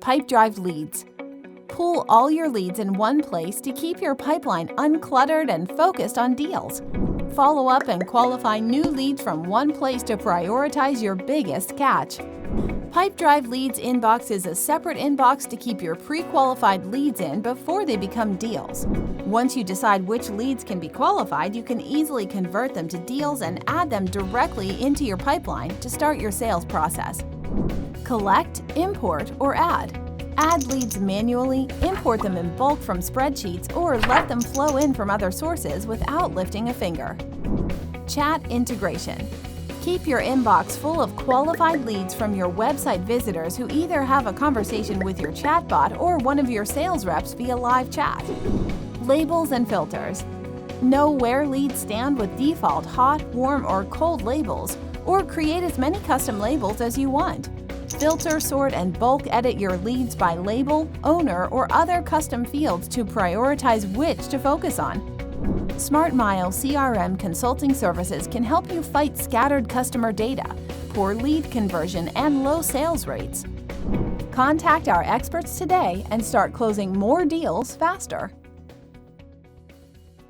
Pipedrive Leads. Pool all your leads in one place to keep your pipeline uncluttered and focused on deals. Follow up and qualify new leads from one place to prioritize your biggest catch. Pipedrive Leads inbox is a separate inbox to keep your pre-qualified leads in before they become deals. Once you decide which leads can be qualified, you can easily convert them to deals and add them directly into your pipeline to start your sales process. Collect, import, or add. Add leads manually, import them in bulk from spreadsheets, or let them flow in from other sources without lifting a finger. Chat integration. Keep your inbox full of qualified leads from your website visitors who either have a conversation with your chatbot or one of your sales reps via live chat. Labels and filters. Know where leads stand with default hot, warm, or cold labels, or create as many custom labels as you want. Filter, sort, and bulk edit your leads by label, owner, or other custom fields to prioritize which to focus on. smartMILE CRM consulting services can help you fight scattered customer data, poor lead conversion, and low sales rates. Contact our experts today and start closing more deals faster.